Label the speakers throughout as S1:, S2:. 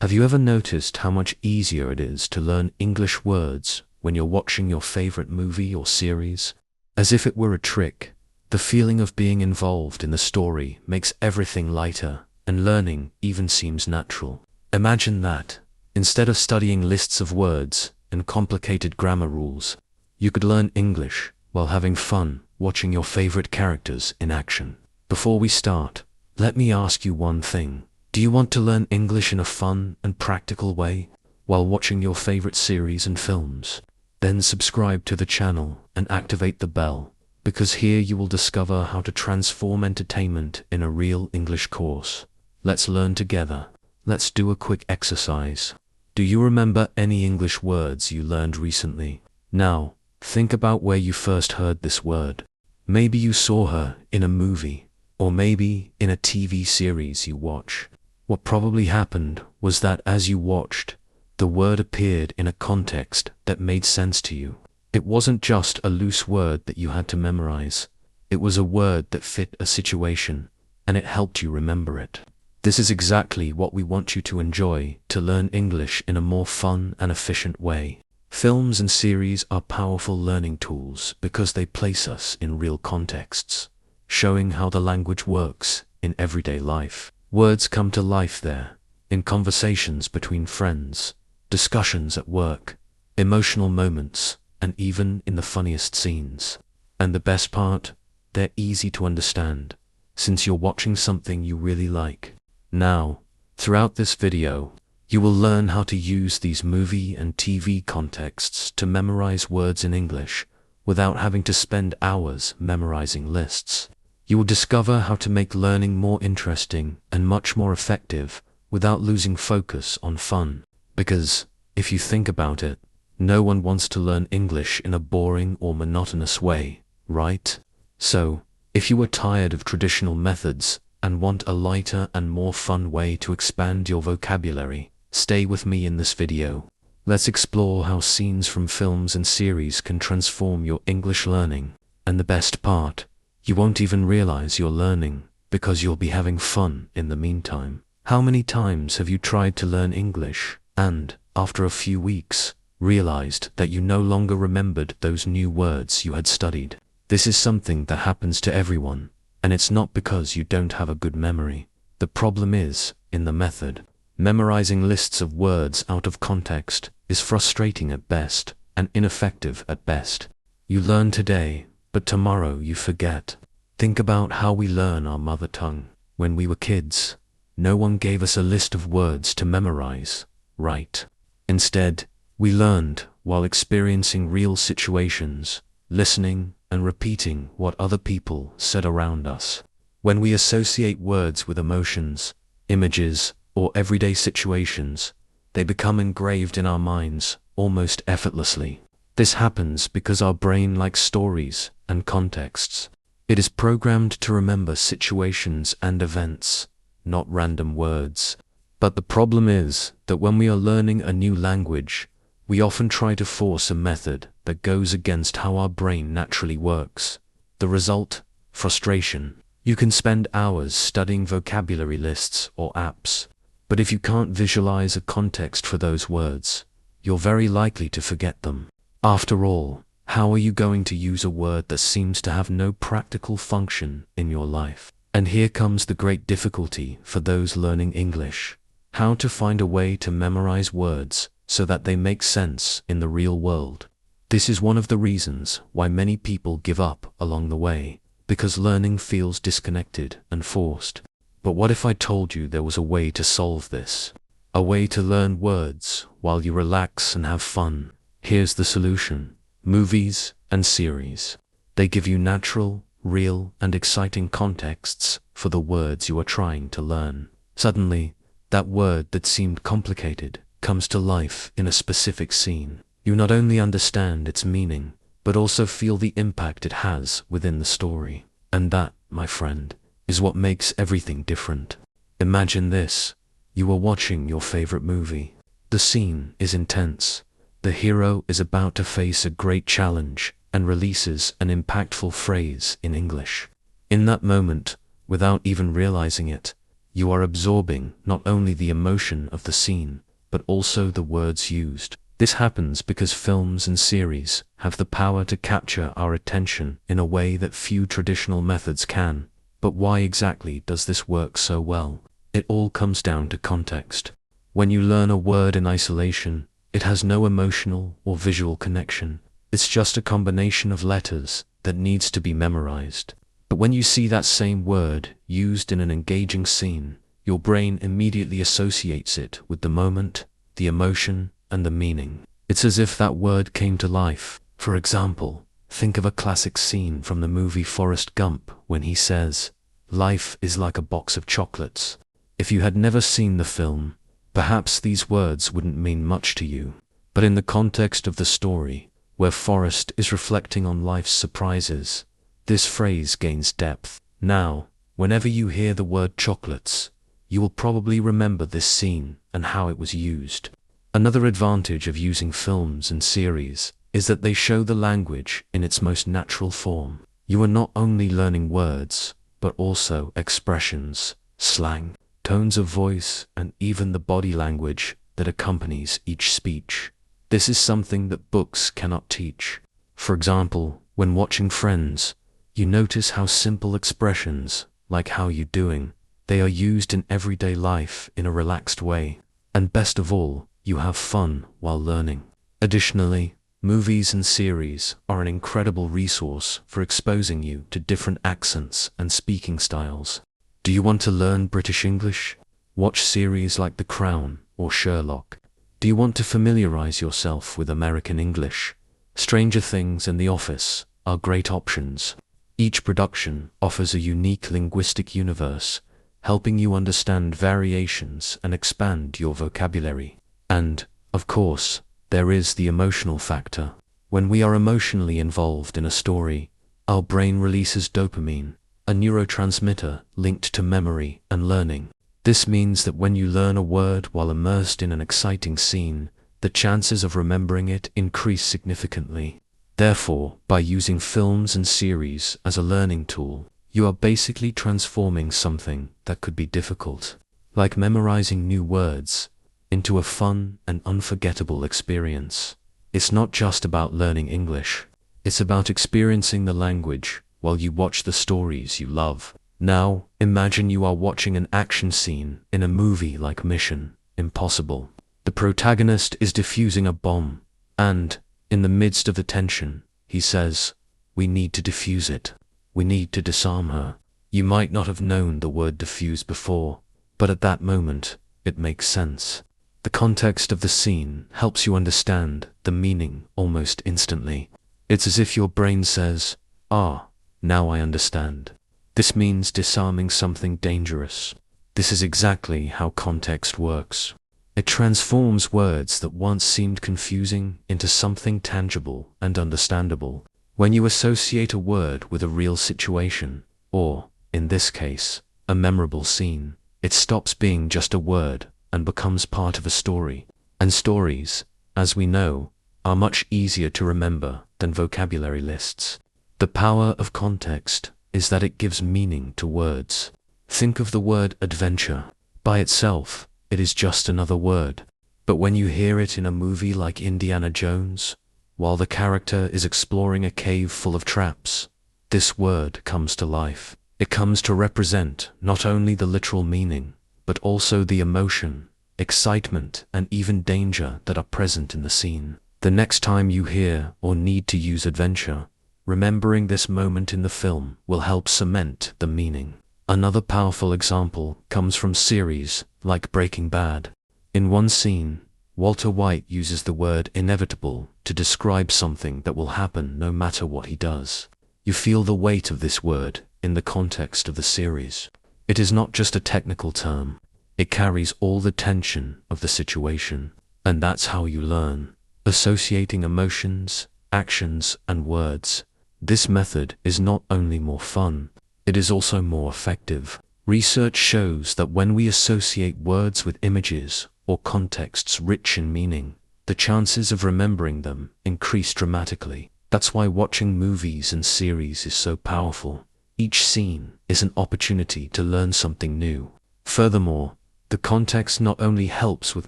S1: Have you ever noticed how much easier it is to learn English words when you're watching your favorite movie or series? As if it were a trick, the feeling of being involved in the story makes everything lighter, and learning even seems natural. Imagine that, instead of studying lists of words and complicated grammar rules, you could learn English while having fun watching your favorite characters in action. Before we start, let me ask you one thing. Do you want to learn English in a fun and practical way while watching your favorite series and films? Then subscribe to the channel and activate the bell, because here you will discover how to transform entertainment in a real English course. Let's learn together. Let's do a quick exercise. Do you remember any English words you learned recently? Now, think about where you first heard this word. Maybe you saw her in a movie, or maybe in a TV series you watch. What probably happened was that as you watched, the word appeared in a context that made sense to you. It wasn't just a loose word that you had to memorize. It was a word that fit a situation, and it helped you remember it. This is exactly what we want you to enjoy to learn English in a more fun and efficient way. Films and series are powerful learning tools because they place us in real contexts, showing how the language works in everyday life. Words come to life there, in conversations between friends, discussions at work, emotional moments, and even in the funniest scenes. And the best part, they're easy to understand, since you're watching something you really like. Now, throughout this video, you will learn how to use these movie and TV contexts to memorize words in English without having to spend hours memorizing lists. You will discover how to make learning more interesting and much more effective without losing focus on fun. Because, if you think about it, no one wants to learn English in a boring or monotonous way, right? So, if you are tired of traditional methods and want a lighter and more fun way to expand your vocabulary, stay with me in this video. Let's explore how scenes from films and series can transform your English learning. And the best part, you won't even realize you're learning because you'll be having fun in the meantime. How many times have you tried to learn English and, after a few weeks, realized that you no longer remembered those new words you had studied? This is something that happens to everyone, and it's not because you don't have a good memory. The problem is in the method. Memorizing lists of words out of context is frustrating at best and ineffective at best. You learn today, but tomorrow you forget. Think about how we learn our mother tongue. When we were kids, no one gave us a list of words to memorize, right? Instead, we learned while experiencing real situations, listening and repeating what other people said around us. When we associate words with emotions, images, or everyday situations, they become engraved in our minds almost effortlessly. This happens because our brain likes stories and contexts. It is programmed to remember situations and events, not random words. But the problem is that when we are learning a new language, we often try to force a method that goes against how our brain naturally works. The result? Frustration. You can spend hours studying vocabulary lists or apps, but if you can't visualize a context for those words, you're very likely to forget them. After all, how are you going to use a word that seems to have no practical function in your life? And here comes the great difficulty for those learning English. How to find a way to memorize words so that they make sense in the real world. This is one of the reasons why many people give up along the way, because learning feels disconnected and forced. But what if I told you there was a way to solve this? A way to learn words while you relax and have fun. Here's the solution. Movies and series. They give you natural, real, and exciting contexts for the words you are trying to learn. Suddenly, that word that seemed complicated comes to life in a specific scene. You not only understand its meaning, but also feel the impact it has within the story. And that, my friend, is what makes everything different. Imagine this. You are watching your favorite movie. The scene is intense. The hero is about to face a great challenge and releases an impactful phrase in English. In that moment, without even realizing it, You are absorbing not only the emotion of the scene, but also the words used. This happens because films and series have the power to capture our attention in a way that few traditional methods can. But why exactly does this work so well? It all comes down to context. When you learn a word in isolation, it has no emotional or visual connection. It's just a combination of letters that needs to be memorized. But when you see that same word used in an engaging scene, your brain immediately associates it with the moment, the emotion, and the meaning. It's as if that word came to life. For example, think of a classic scene from the movie Forrest Gump when he says, "Life is like a box of chocolates." If you had never seen the film, perhaps these words wouldn't mean much to you. But in the context of the story, where Forrest is reflecting on life's surprises, this phrase gains depth. Now, whenever you hear the word chocolates, you will probably remember this scene and how it was used. Another advantage of using films and series is that they show the language in its most natural form. You are not only learning words, but also expressions, slang, tones of voice, and even the body language that accompanies each speech. This is something that books cannot teach. For example, when watching Friends, you notice how simple expressions, like "how you doing," they are used in everyday life in a relaxed way. And best of all, you have fun while learning. Additionally, movies and series are an incredible resource for exposing you to different accents and speaking styles. Do you want to learn British English? Watch series like The Crown or Sherlock. Do you want to familiarize yourself with American English? Stranger Things and The Office are great options. Each production offers a unique linguistic universe, helping you understand variations and expand your vocabulary. And, of course, there is the emotional factor. When we are emotionally involved in a story, our brain releases dopamine, a neurotransmitter linked to memory and learning. This means that when you learn a word while immersed in an exciting scene, the chances of remembering it increase significantly. Therefore, by using films and series as a learning tool, you are basically transforming something that could be difficult, like memorizing new words, into a fun and unforgettable experience. It's not just about learning English. It's about experiencing the language while you watch the stories you love. Now, imagine you are watching an action scene in a movie like Mission Impossible. The protagonist is defusing a bomb, and, in the midst of the tension, he says, "We need to defuse it. We need to disarm her." You might not have known the word defuse before, but at that moment, it makes sense. The context of the scene helps you understand the meaning almost instantly. It's as if your brain says, "Ah, now I understand. This means disarming something dangerous." This is exactly how context works. It transforms words that once seemed confusing into something tangible and understandable. When you associate a word with a real situation, or, in this case, a memorable scene, it stops being just a word and becomes part of a story. And stories, as we know, are much easier to remember than vocabulary lists. The power of context is that it gives meaning to words. Think of the word adventure. By itself, it is just another word. But when you hear it in a movie like Indiana Jones, while the character is exploring a cave full of traps, this word comes to life. It comes to represent not only the literal meaning, but also the emotion, excitement, and even danger that are present in the scene. The next time you hear or need to use adventure, remembering this moment in the film will help cement the meaning. Another powerful example comes from series like Breaking Bad. In one scene, Walter White uses the word inevitable to describe something that will happen no matter what he does. You feel the weight of this word in the context of the series. It is not just a technical term. It carries all the tension of the situation. And that's how you learn, associating emotions, actions, and words. This method is not only more fun, it is also more effective. Research shows that when we associate words with images or contexts rich in meaning, the chances of remembering them increase dramatically. That's why watching movies and series is so powerful. Each scene is an opportunity to learn something new. Furthermore, the context not only helps with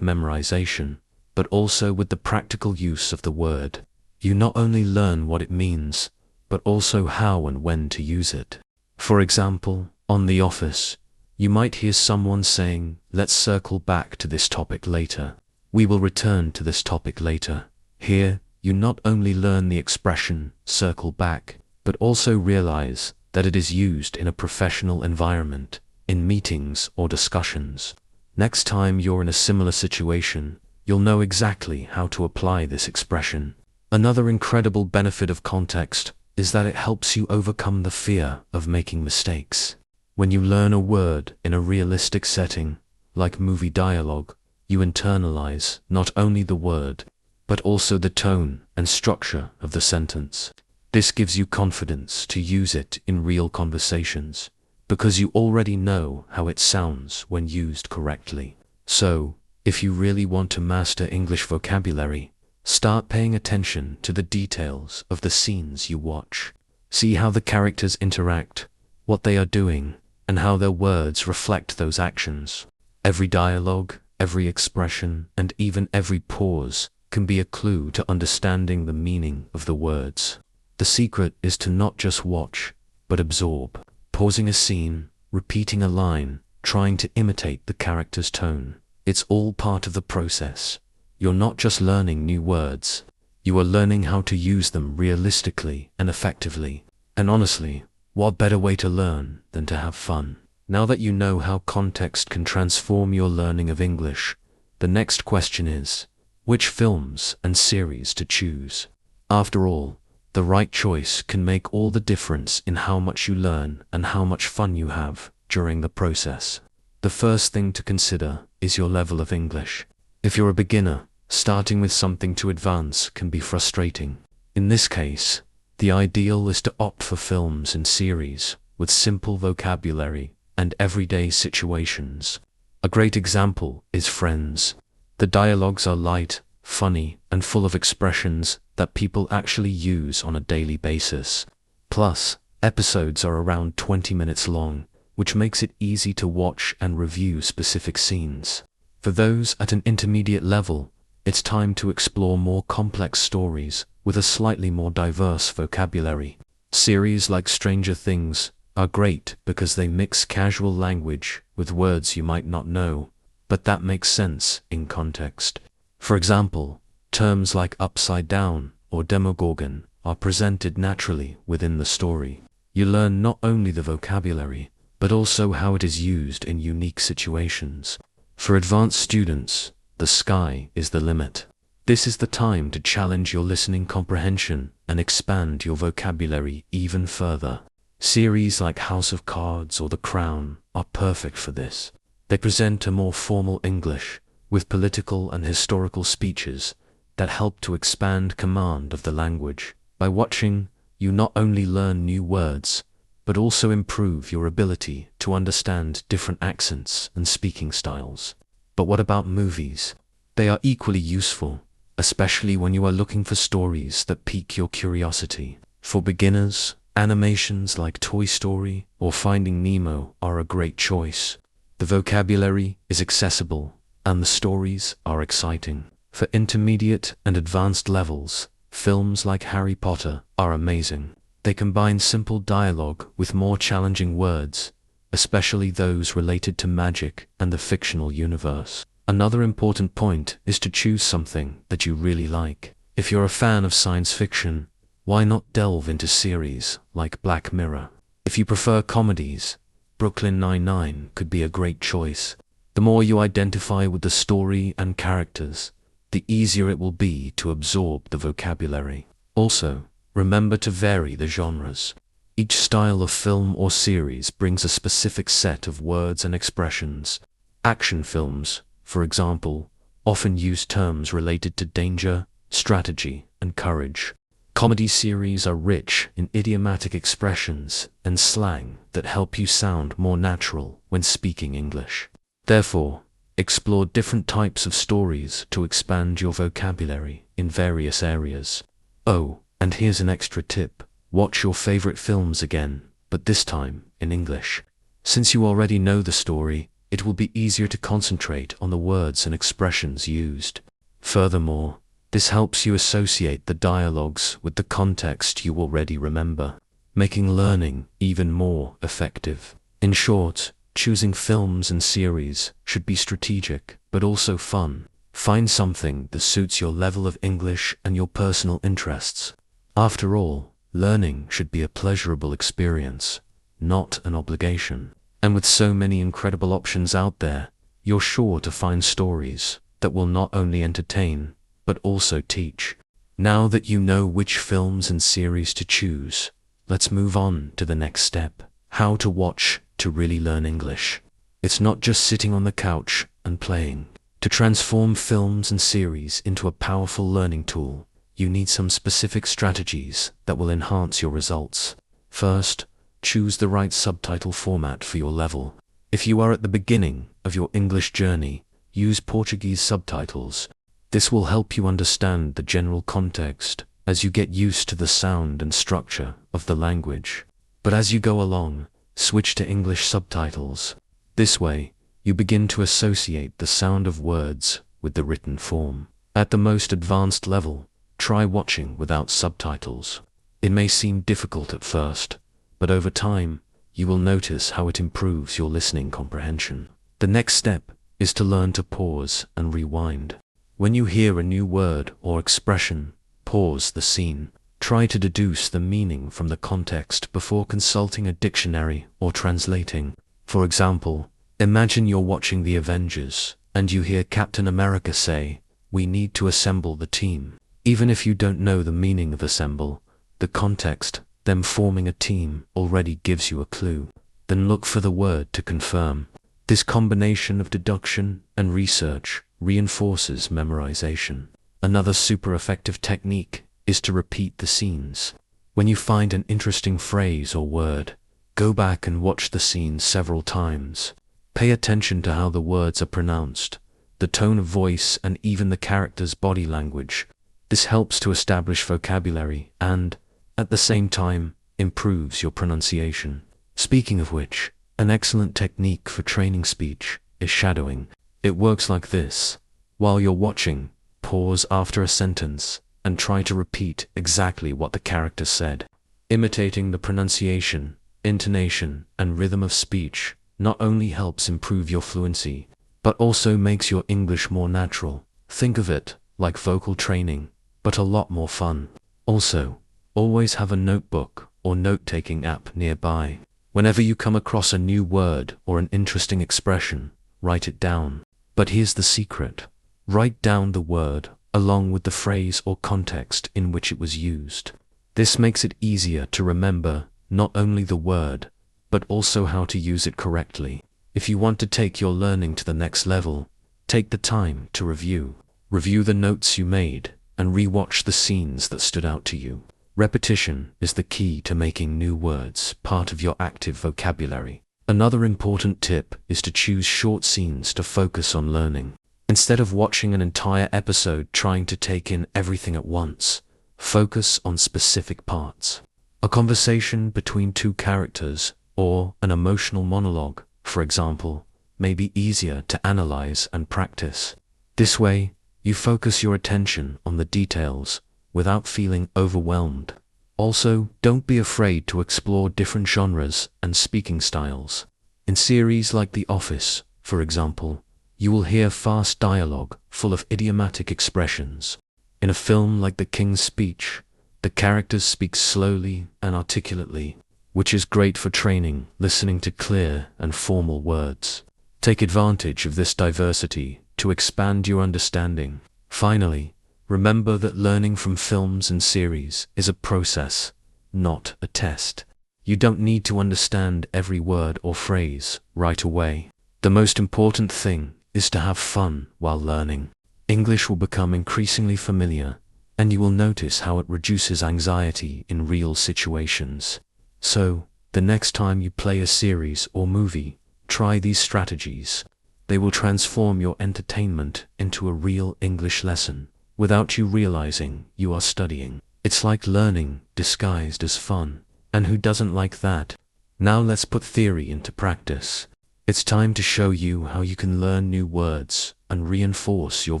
S1: memorization, but also with the practical use of the word. You not only learn what it means, but also how and when to use it. For example, on The Office, you might hear someone saying, "Let's circle back to this topic later." "We will return to this topic later." Here, you not only learn the expression, circle back, but also realize that it is used in a professional environment, in meetings or discussions. Next time you're in a similar situation, you'll know exactly how to apply this expression. Another incredible benefit of context is that it helps you overcome the fear of making mistakes. When you learn a word in a realistic setting, like movie dialogue, you internalize not only the word, but also the tone and structure of the sentence. This gives you confidence to use it in real conversations, because you already know how it sounds when used correctly. So, if you really want to master English vocabulary, start paying attention to the details of the scenes you watch. See how the characters interact, what they are doing, and how their words reflect those actions. Every dialogue, every expression, and even every pause can be a clue to understanding the meaning of the words. The secret is to not just watch, but absorb. Pausing a scene, repeating a line, trying to imitate the character's tone. It's all part of the process. You're not just learning new words, you are learning how to use them realistically and effectively. And honestly, what better way to learn than to have fun? Now that you know how context can transform your learning of English, the next question is, which films and series to choose? After all, the right choice can make all the difference in how much you learn and how much fun you have during the process. The first thing to consider is your level of English. If you're a beginner, starting with something too advanced can be frustrating. In this case, the ideal is to opt for films and series with simple vocabulary and everyday situations. A great example is Friends. The dialogues are light, funny, and full of expressions that people actually use on a daily basis. Plus, episodes are around 20 minutes long, which makes it easy to watch and review specific scenes. For those at an intermediate level, it's time to explore more complex stories with a slightly more diverse vocabulary. Series like Stranger Things are great because they mix casual language with words you might not know, but that makes sense in context. For example, terms like upside down or demogorgon are presented naturally within the story. You learn not only the vocabulary, but also how it is used in unique situations. For advanced students, the sky is the limit. This is the time to challenge your listening comprehension and expand your vocabulary even further. Series like House of Cards or The Crown are perfect for this. They present a more formal English, with political and historical speeches that help to expand command of the language. By watching, you not only learn new words, but also improve your ability to understand different accents and speaking styles. But what about movies? They are equally useful, especially when you are looking for stories that pique your curiosity. For beginners, animations like Toy Story or Finding Nemo are a great choice. The vocabulary is accessible, and the stories are exciting. For intermediate and advanced levels, films like Harry Potter are amazing. They combine simple dialogue with more challenging words, especially those related to magic and the fictional universe. Another important point is to choose something that you really like. If you're a fan of science fiction, why not delve into series like Black Mirror? If you prefer comedies, Brooklyn Nine-Nine could be a great choice. The more you identify with the story and characters, the easier it will be to absorb the vocabulary. Also, remember to vary the genres. Each style of film or series brings a specific set of words and expressions. Action films, for example, often use terms related to danger, strategy, and courage. Comedy series are rich in idiomatic expressions and slang that help you sound more natural when speaking English. Therefore, explore different types of stories to expand your vocabulary in various areas. Oh, and here's an extra tip. Watch your favorite films again, but this time in English. Since you already know the story, it will be easier to concentrate on the words and expressions used. Furthermore, this helps you associate the dialogues with the context you already remember, making learning even more effective. In short, choosing films and series should be strategic, but also fun. Find something that suits your level of English and your personal interests. After all, learning should be a pleasurable experience, not an obligation. And with so many incredible options out there, you're sure to find stories that will not only entertain, but also teach. Now that you know which films and series to choose, let's move on to the next step: how to watch to really learn English. It's not just sitting on the couch and playing. To transform films and series into a powerful learning tool, you need some specific strategies that will enhance your results. First, choose the right subtitle format for your level. If you are at the beginning of your English journey, use Portuguese subtitles. This will help you understand the general context as you get used to the sound and structure of the language. But as you go along, switch to English subtitles. This way, you begin to associate the sound of words with the written form. At the most advanced level, try watching without subtitles. It may seem difficult at first, but over time, you will notice how it improves your listening comprehension. The next step is to learn to pause and rewind. When you hear a new word or expression, pause the scene. Try to deduce the meaning from the context before consulting a dictionary or translating. For example, imagine you're watching The Avengers, and you hear Captain America say, "We need to assemble the team." Even if you don't know the meaning of assemble, the context, them forming a team, already gives you a clue. Then look for the word to confirm. This combination of deduction and research reinforces memorization. Another super effective technique is to repeat the scenes. When you find an interesting phrase or word, go back and watch the scene several times. Pay attention to how the words are pronounced, the tone of voice, and even the character's body language. This helps to establish vocabulary and, at the same time, improves your pronunciation. Speaking of which, an excellent technique for training speech is shadowing. It works like this: while you're watching, pause after a sentence and try to repeat exactly what the character said. Imitating the pronunciation, intonation, and rhythm of speech not only helps improve your fluency, but also makes your English more natural. Think of it like vocal training, but a lot more fun. Also, always have a notebook or note-taking app nearby. Whenever you come across a new word or an interesting expression, write it down. But here's the secret: write down the word along with the phrase or context in which it was used. This makes it easier to remember not only the word, but also how to use it correctly. If you want to take your learning to the next level, take the time to review. Review the notes you made and re-watch the scenes that stood out to you. Repetition is the key to making new words part of your active vocabulary. Another important tip is to choose short scenes to focus on learning. Instead of watching an entire episode trying to take in everything at once, focus on specific parts. A conversation between two characters or an emotional monologue, for example, may be easier to analyze and practice. This way, you focus your attention on the details without feeling overwhelmed. Also, don't be afraid to explore different genres and speaking styles. In series like The Office, for example, you will hear fast dialogue full of idiomatic expressions. In a film like The King's Speech, the characters speak slowly and articulately, which is great for training listening to clear and formal words. Take advantage of this diversity to expand your understanding. Finally, remember that learning from films and series is a process, not a test. You don't need to understand every word or phrase right away. The most important thing is to have fun while learning. English will become increasingly familiar, and you will notice how it reduces anxiety in real situations. So, the next time you play a series or movie, try these strategies. They will transform your entertainment into a real English lesson without you realizing you are studying. It's like learning disguised as fun, and who doesn't like that? Now let's put theory into practice. It's time to show you how you can learn new words and reinforce your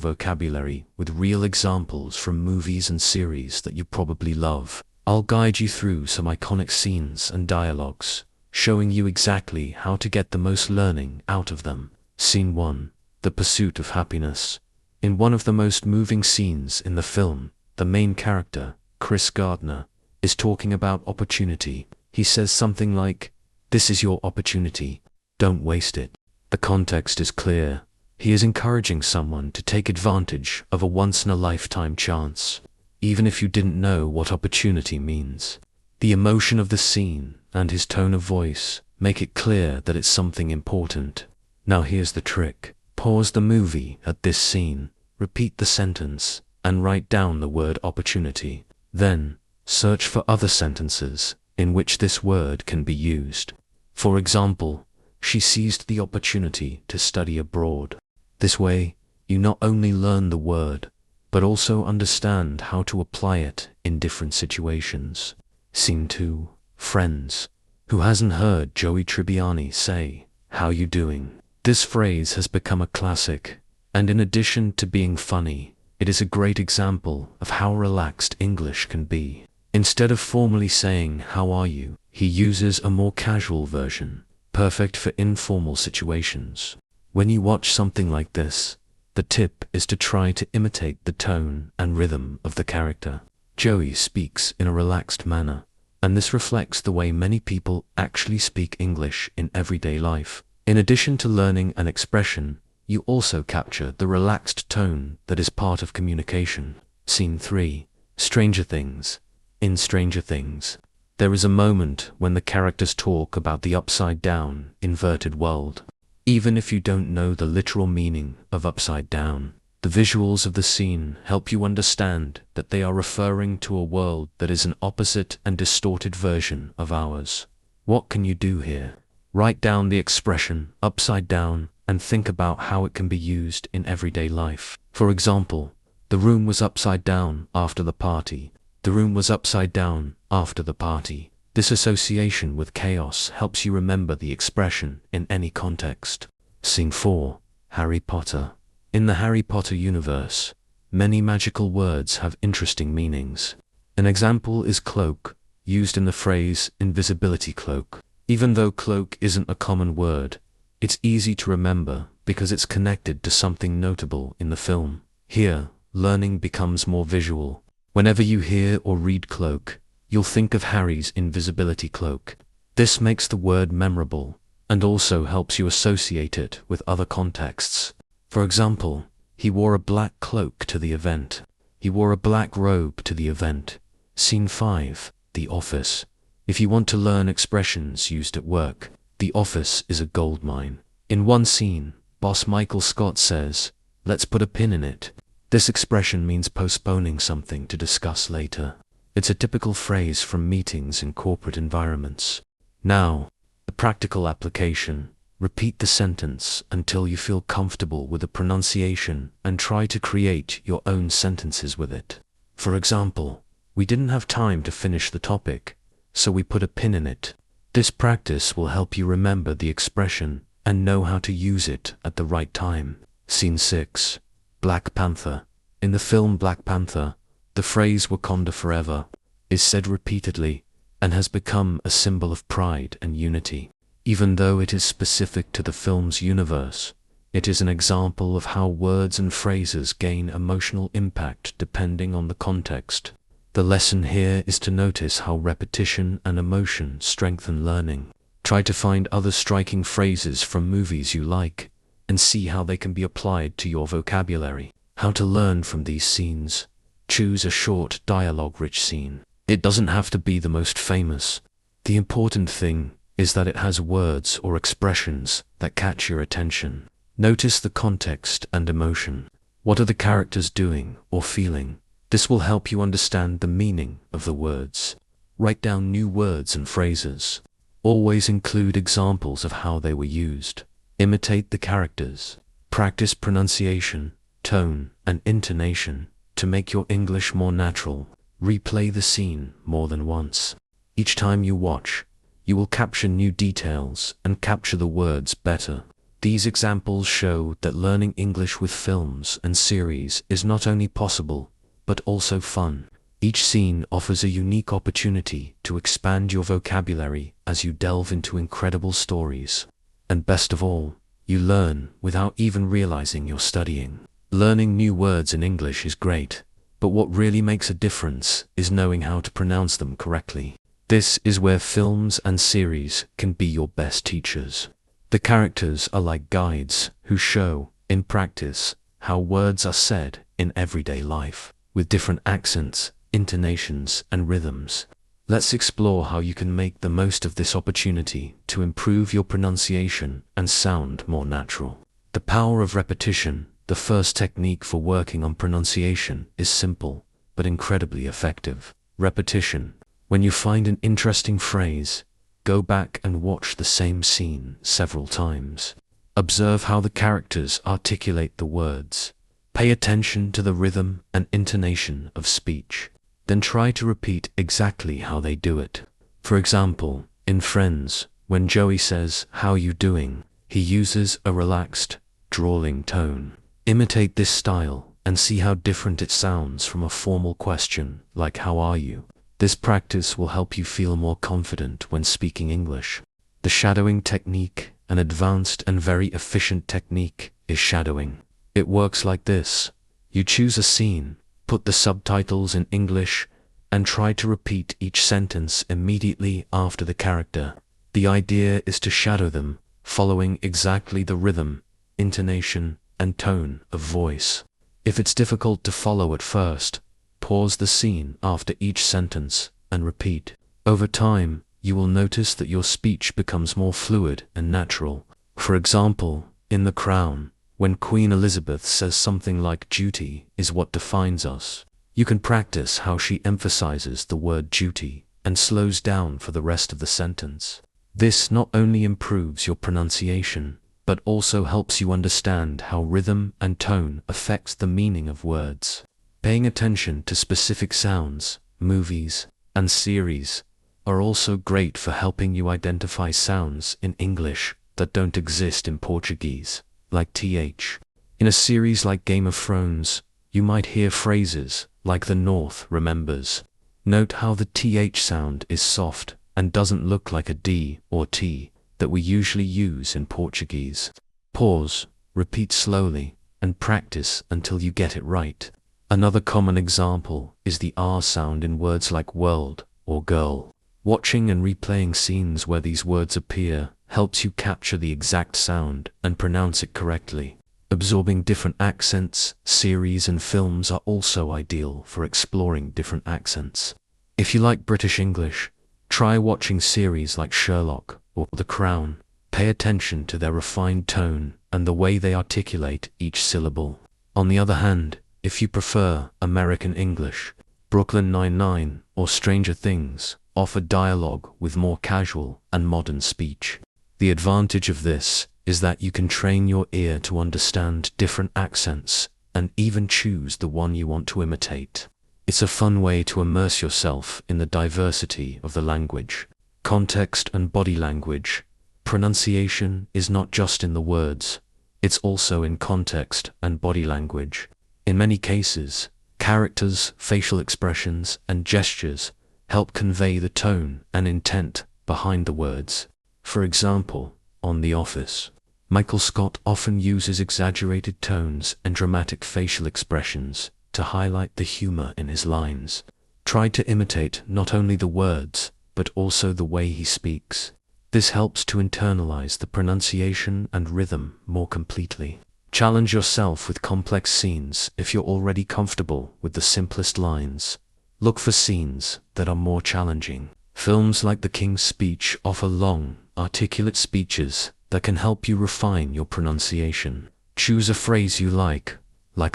S1: vocabulary with real examples from movies and series that you probably love. I'll guide you through some iconic scenes and dialogues, showing you exactly how to get the most learning out of them. Scene 1. The Pursuit of Happiness. In one of the most moving scenes in the film, the main character, Chris Gardner, is talking about opportunity. He says something like, "This is your opportunity. Don't waste it." The context is clear. He is encouraging someone to take advantage of a once-in-a-lifetime chance, even if you didn't know what opportunity means. The emotion of the scene and his tone of voice make it clear that it's something important. Now here's the trick. Pause the movie at this scene, repeat the sentence, and write down the word opportunity. Then, search for other sentences in which this word can be used. For example, she seized the opportunity to study abroad. This way, you not only learn the word, but also understand how to apply it in different situations. Scene 2. Friends. Who hasn't heard Joey Tribbiani say, "How you doing?" This phrase has become a classic, and in addition to being funny, it is a great example of how relaxed English can be. Instead of formally saying, "How are you?" he uses a more casual version, perfect for informal situations. When you watch something like this, the tip is to try to imitate the tone and rhythm of the character. Joey speaks in a relaxed manner, and this reflects the way many people actually speak English in everyday life. In addition to learning an expression, you also capture the relaxed tone that is part of communication. Scene 3. Stranger Things. In Stranger Things, there is a moment when the characters talk about the upside-down, inverted world. Even if you don't know the literal meaning of upside down, the visuals of the scene help you understand that they are referring to a world that is an opposite and distorted version of ours. What can you do here? Write down the expression upside down and think about how it can be used in everyday life. For example, the room was upside down after the party. The room was upside down after the party. This association with chaos helps you remember the expression in any context. Scene 4. Harry Potter. In the Harry Potter universe, many magical words have interesting meanings. An example is cloak, used in the phrase invisibility cloak. Even though cloak isn't a common word, it's easy to remember because it's connected to something notable in the film. Here, learning becomes more visual. Whenever you hear or read cloak, you'll think of Harry's invisibility cloak. This makes the word memorable and also helps you associate it with other contexts. For example, he wore a black cloak to the event. He wore a black robe to the event. Scene 5. The Office. If you want to learn expressions used at work, the office is a goldmine. In one scene, boss Michael Scott says, "Let's put a pin in it." This expression means postponing something to discuss later. It's a typical phrase from meetings in corporate environments. Now, the practical application. Repeat the sentence until you feel comfortable with the pronunciation and try to create your own sentences with it. For example, "We didn't have time to finish the topic, so we put a pin in it." This practice will help you remember the expression and know how to use it at the right time. Scene 6. Black Panther. In the film Black Panther, the phrase "Wakanda forever" is said repeatedly and has become a symbol of pride and unity. Even though it is specific to the film's universe, it is an example of how words and phrases gain emotional impact depending on the context. The lesson here is to notice how repetition and emotion strengthen learning. Try to find other striking phrases from movies you like and see how they can be applied to your vocabulary. How to learn from these scenes. Choose a short, dialogue-rich scene. It doesn't have to be the most famous. The important thing is that it has words or expressions that catch your attention. Notice the context and emotion. What are the characters doing or feeling? This will help you understand the meaning of the words. Write down new words and phrases. Always include examples of how they were used. Imitate the characters. Practice pronunciation, tone, and intonation to make your English more natural. Replay the scene more than once. Each time you watch, you will capture new details and capture the words better. These examples show that learning English with films and series is not only possible, but also fun. Each scene offers a unique opportunity to expand your vocabulary as you delve into incredible stories. And best of all, you learn without even realizing you're studying. Learning new words in English is great, but what really makes a difference is knowing how to pronounce them correctly. This is where films and series can be your best teachers. The characters are like guides who show, in practice, how words are said in everyday life, with different accents, intonations, and rhythms. Let's explore how you can make the most of this opportunity to improve your pronunciation and sound more natural. The power of repetition. The first technique for working on pronunciation is simple, but incredibly effective. Repetition. When you find an interesting phrase, go back and watch the same scene several times. Observe how the characters articulate the words. Pay attention to the rhythm and intonation of speech. Then try to repeat exactly how they do it. For example, in Friends, when Joey says, "How you doing?" he uses a relaxed, drawling tone. Imitate this style and see how different it sounds from a formal question like "How are you?" This practice will help you feel more confident when speaking English. The shadowing technique, an advanced and very efficient technique, is shadowing. It works like this. You choose a scene, put the subtitles in English, and try to repeat each sentence immediately after the character. The idea is to shadow them, following exactly the rhythm, intonation, and tone of voice. If it's difficult to follow at first, pause the scene after each sentence and repeat. Over time, you will notice that your speech becomes more fluid and natural. For example, in The Crown, when Queen Elizabeth says something like "duty is what defines us," you can practice how she emphasizes the word duty and slows down for the rest of the sentence. This not only improves your pronunciation, but also helps you understand how rhythm and tone affects the meaning of words. Paying attention to specific sounds, movies, and series are also great for helping you identify sounds in English that don't exist in Portuguese, like th. In a series like Game of Thrones, you might hear phrases like "the North remembers." Note how the th sound is soft and doesn't look like a d or t that we usually use in Portuguese. Pause, repeat slowly, and practice until you get it right. Another common example is the R sound in words like world or girl. Watching and replaying scenes where these words appear helps you capture the exact sound and pronounce it correctly. Absorbing different accents, series and films are also ideal for exploring different accents. If you like British English, try watching series like Sherlock or The Crown. Pay attention to their refined tone and the way they articulate each syllable. On the other hand, if you prefer American English, Brooklyn Nine-Nine or Stranger Things offer dialogue with more casual and modern speech. The advantage of this is that you can train your ear to understand different accents and even choose the one you want to imitate. It's a fun way to immerse yourself in the diversity of the language. Context and body language. Pronunciation is not just in the words, it's also in context and body language. In many cases, characters, facial expressions, and gestures help convey the tone and intent behind the words. For example, on The Office, Michael Scott often uses exaggerated tones and dramatic facial expressions to highlight the humor in his lines. Try to imitate not only the words, but also the way he speaks. This helps to internalize the pronunciation and rhythm more completely. Challenge yourself with complex scenes if you're already comfortable with the simplest lines. Look for scenes that are more challenging. Films like The King's Speech offer long, articulate speeches that can help you refine your pronunciation. Choose a phrase you like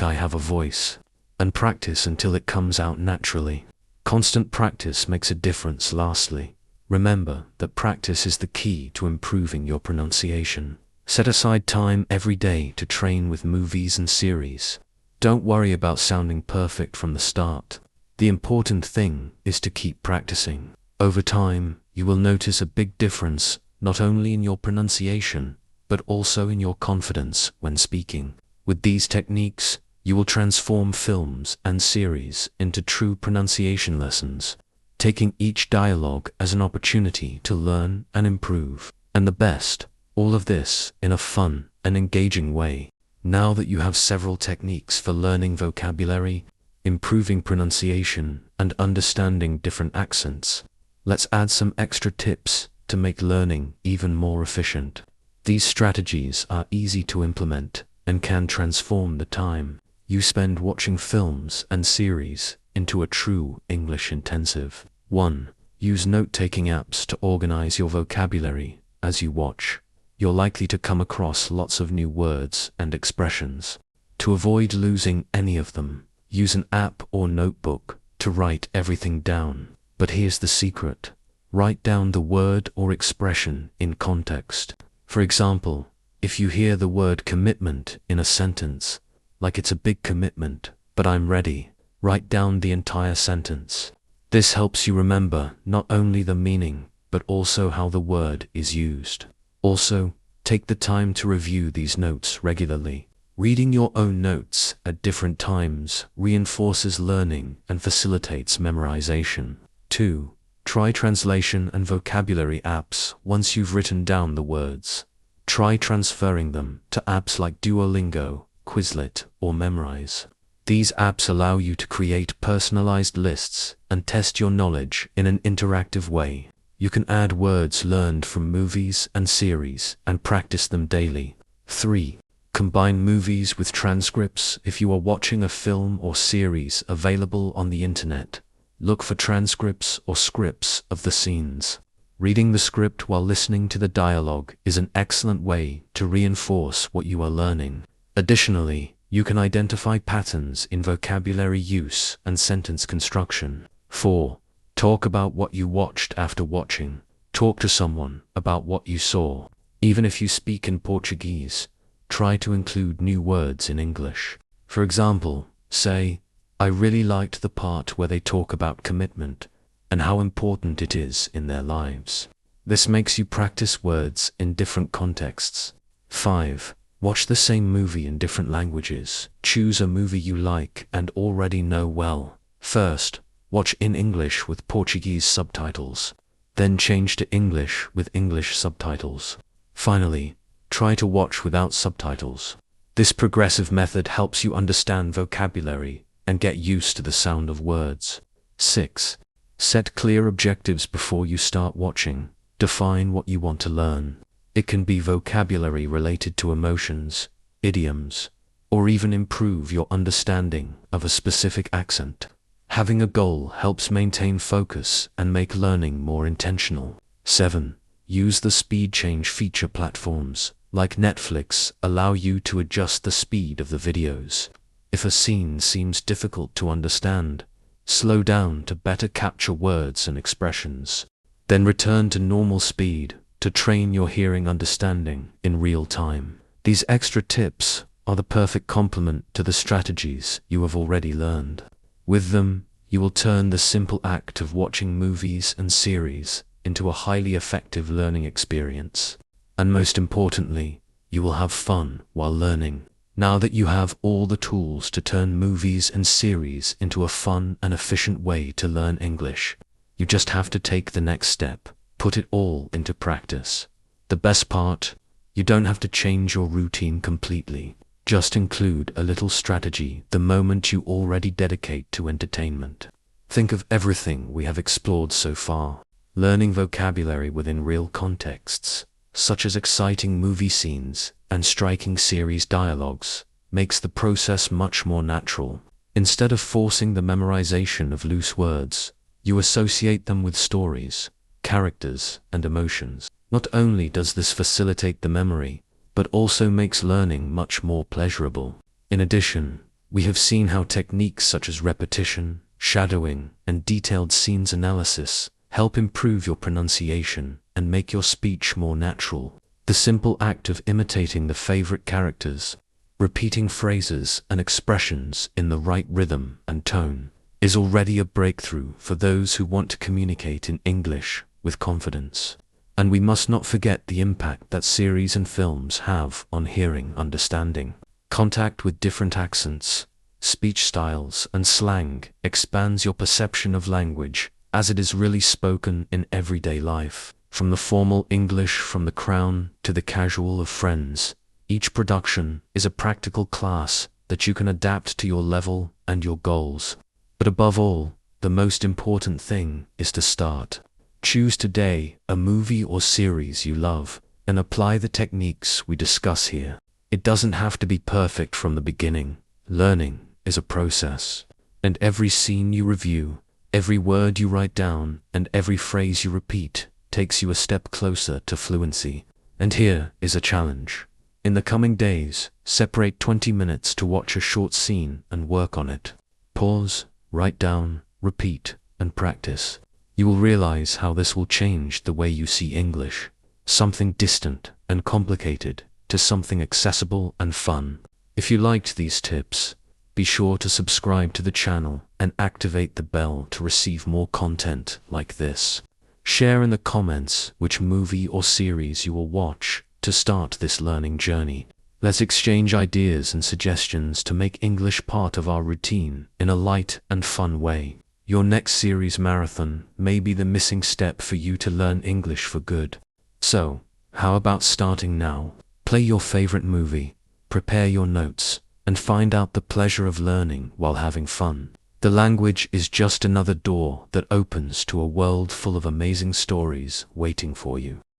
S1: "I have a voice," and practice until it comes out naturally. Constant practice makes a difference. Lastly, remember that practice is the key to improving your pronunciation. Set aside time every day to train with movies and series. Don't worry about sounding perfect from the start. The important thing is to keep practicing. Over time, you will notice a big difference not only in your pronunciation, but also in your confidence when speaking. With these techniques, you will transform films and series into true pronunciation lessons, taking each dialogue as an opportunity to learn and improve. And the best, all of this in a fun and engaging way. Now that you have several techniques for learning vocabulary, improving pronunciation, and understanding different accents, let's add some extra tips to make learning even more efficient. These strategies are easy to implement and can transform the time you spend watching films and series into a true English intensive. 1. Use note-taking apps to organize your vocabulary as you watch. You're likely to come across lots of new words and expressions. To avoid losing any of them, use an app or notebook to write everything down. But here's the secret. Write down the word or expression in context. For example, if you hear the word commitment in a sentence, like it's a big commitment, but I'm ready, write down the entire sentence. This helps you remember not only the meaning, but also how the word is used. Also, take the time to review these notes regularly. Reading your own notes at different times reinforces learning and facilitates memorization. 2. Try translation and vocabulary apps once you've written down the words. Try transferring them to apps like Duolingo, Quizlet, or Memrise. These apps allow you to create personalized lists and test your knowledge in an interactive way. You can add words learned from movies and series and practice them daily. 3. Combine movies with transcripts. If you are watching a film or series available on the internet, look for transcripts or scripts of the scenes. Reading the script while listening to the dialogue is an excellent way to reinforce what you are learning. Additionally, you can identify patterns in vocabulary use and sentence construction. 4. Talk about what you watched after watching. Talk to someone about what you saw. Even if you speak in Portuguese, try to include new words in English. For example, say, I really liked the part where they talk about commitment and how important it is in their lives. This makes you practice words in different contexts. 5. Watch the same movie in different languages. Choose a movie you like and already know well. First, watch in English with Portuguese subtitles. Then change to English with English subtitles. Finally, try to watch without subtitles. This progressive method helps you understand vocabulary and get used to the sound of words. 6. Set clear objectives before you start watching. Define what you want to learn. It can be vocabulary related to emotions, idioms, or even improve your understanding of a specific accent. Having a goal helps maintain focus and make learning more intentional. 7. Use the speed change feature. Platforms like Netflix allow you to adjust the speed of the videos. If a scene seems difficult to understand, slow down to better capture words and expressions. Then return to normal speed to train your hearing understanding in real time. These extra tips are the perfect complement to the strategies you have already learned. With them, you will turn the simple act of watching movies and series into a highly effective learning experience. And most importantly, you will have fun while learning. Now that you have all the tools to turn movies and series into a fun and efficient way to learn English, you just have to take the next step, put it all into practice. The best part, you don't have to change your routine completely. Just include a little strategy the moment you already dedicate to entertainment. Think of everything we have explored so far. Learning vocabulary within real contexts, such as exciting movie scenes and striking series dialogues, makes the process much more natural. Instead of forcing the memorization of loose words, you associate them with stories, characters, and emotions. Not only does this facilitate the memory, but also makes learning much more pleasurable. In addition, we have seen how techniques such as repetition, shadowing, and detailed scenes analysis help improve your pronunciation and make your speech more natural. The simple act of imitating the favorite characters, repeating phrases and expressions in the right rhythm and tone, is already a breakthrough for those who want to communicate in English with confidence. And we must not forget the impact that series and films have on hearing understanding. Contact with different accents, speech styles, and slang expands your perception of language as it is really spoken in everyday life. From the formal English from The Crown to the casual of Friends, each production is a practical class that you can adapt to your level and your goals. But above all, the most important thing is to start. Choose today a movie or series you love and apply the techniques we discuss here. It doesn't have to be perfect from the beginning. Learning is a process, and every scene you review, every word you write down, and every phrase you repeat takes you a step closer to fluency. And here is a challenge. In the coming days, separate 20 minutes to watch a short scene and work on it. Pause, write down, repeat, and practice. You will realize how this will change the way you see English. Something distant and complicated to something accessible and fun. If you liked these tips, be sure to subscribe to the channel and activate the bell to receive more content like this. Share in the comments which movie or series you will watch to start this learning journey. Let's exchange ideas and suggestions to make English part of our routine in a light and fun way. Your next series marathon may be the missing step for you to learn English for good. So, how about starting now? Play your favorite movie, prepare your notes, and find out the pleasure of learning while having fun. The language is just another door that opens to a world full of amazing stories waiting for you.